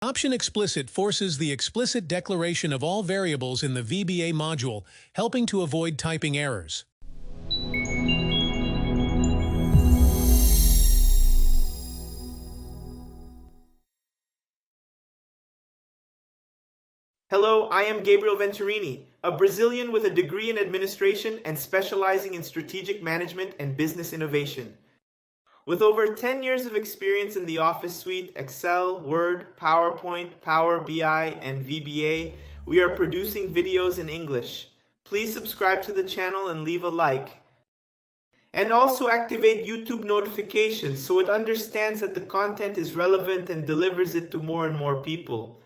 Option Explicit forces the explicit declaration of all variables in the VBA module, helping to avoid typing errors. Hello, I am Gabriel Venturini, a Brazilian with a degree in administration and specializing in strategic management and business innovation. With over 10 years of experience in the Office suite, Excel, Word, PowerPoint, Power BI, and VBA, we are producing videos in English. Please subscribe to the channel and leave a like. And also activate YouTube notifications so it understands that the content is relevant and delivers it to more and more people.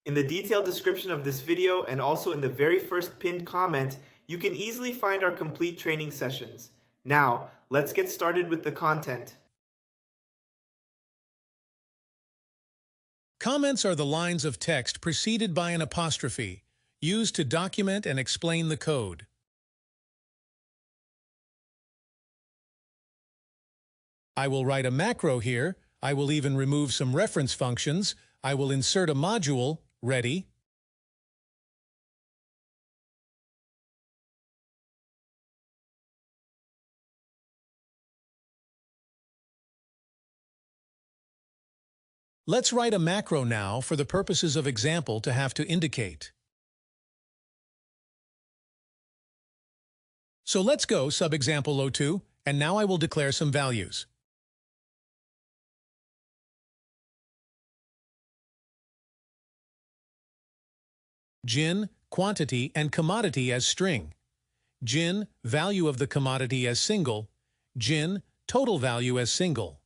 In the detailed description of this video and also in the very first pinned comment, you can easily find our complete training sessions. Now, let's get started with the content. Comments are the lines of text preceded by an apostrophe, used to document and explain the code. I will write a macro here. I will even remove some reference functions. I will insert a module. Ready? Let's write a macro now for the purposes of example to have to indicate. So let's go sub-example O2, and now I will declare some values. Gin, quantity, and commodity as string. Gin, value of the commodity as single. Gin, total value as single.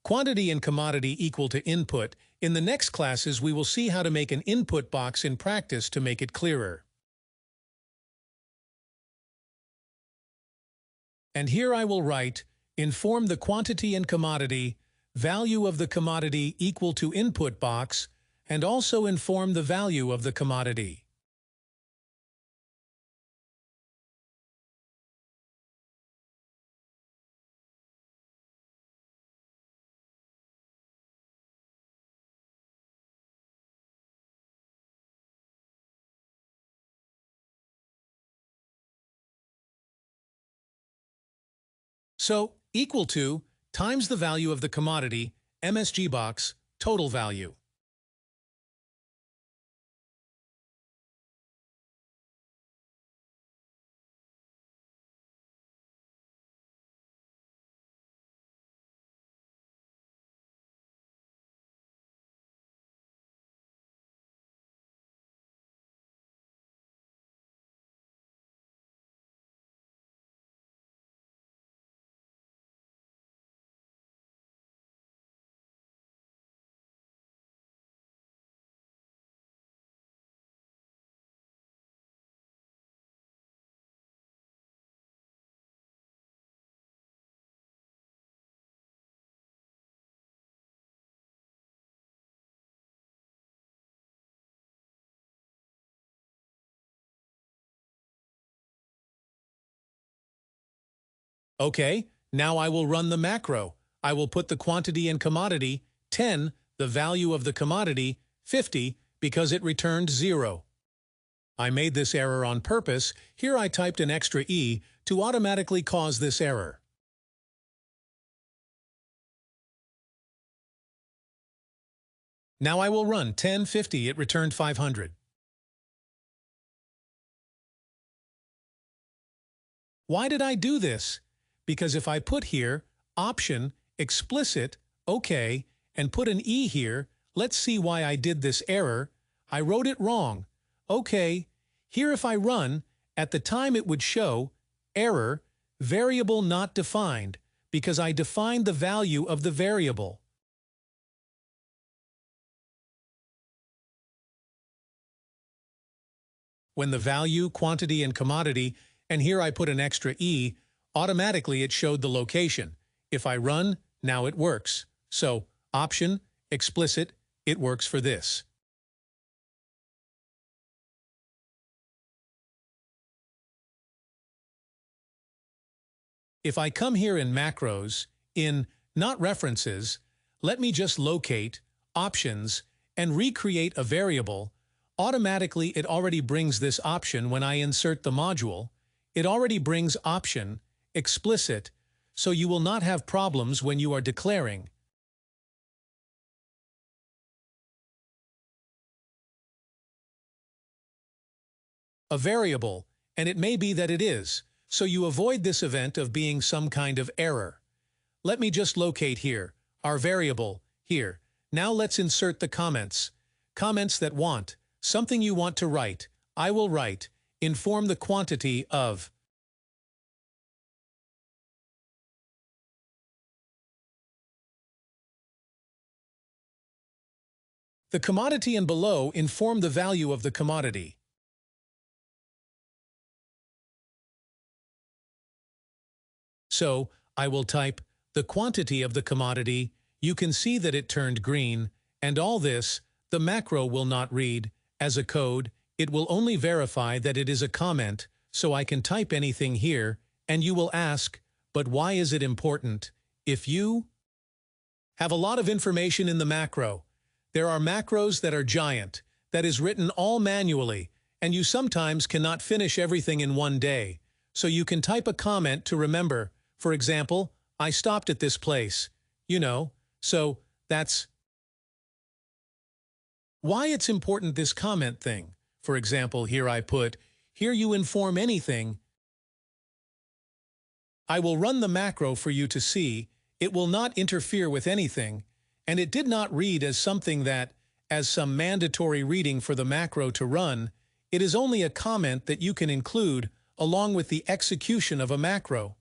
Quantity and commodity equal to input. In the next classes, we will see how to make an input box in practice to make it clearer. And here I will write, inform the quantity and commodity, value of the commodity equal to input box, and also inform the value of the commodity. So, equal to times the value of the commodity, MSG box, total value. Okay, now I will run the macro. I will put the quantity and commodity, 10, the value of the commodity, 50, because it returned 0. I made this error on purpose. Here I typed an extra E to automatically cause this error. Now I will run 1050, it returned 500. Why did I do this? because if I put here Option Explicit, OK, and put an E here, let's see why I did this error. I wrote it wrong. OK, here if I run, at the time it would show error, variable not defined, because I defined the value of the variable. When the value, quantity, and commodity, and here I put an extra E, automatically it showed the location. If I run, now it works. So, Option Explicit, it works for this. If I come here in Macros, in Not References, let me just locate Options and recreate a variable. Automatically it already brings this option when I insert the module. It already brings Option Explicit, so you will not have problems when you are declaring. A variable, and it may be that it is, so you avoid this event of being some kind of error. Let me just locate here, our variable, here. Now let's insert the comments. Comments that want, something you want to write. I will write, inform the quantity of. The commodity and below inform the value of the commodity. So, I will type the quantity of the commodity. You can see that it turned green, and all this, the macro will not read. As a code, it will only verify that it is a comment, so I can type anything here, and you will ask, but why is it important? If you have a lot of information in the macro, there are macros that are giant, that is written all manually, and you sometimes cannot finish everything in one day. So you can type a comment to remember. For example, I stopped at this place. So that's why it's important, this comment thing. For example, here I put, here you inform anything. I will run the macro for you to see. It will not interfere with anything, and it did not read as something that, as some mandatory reading for the macro to run. It is only a comment that you can include along with the execution of a macro.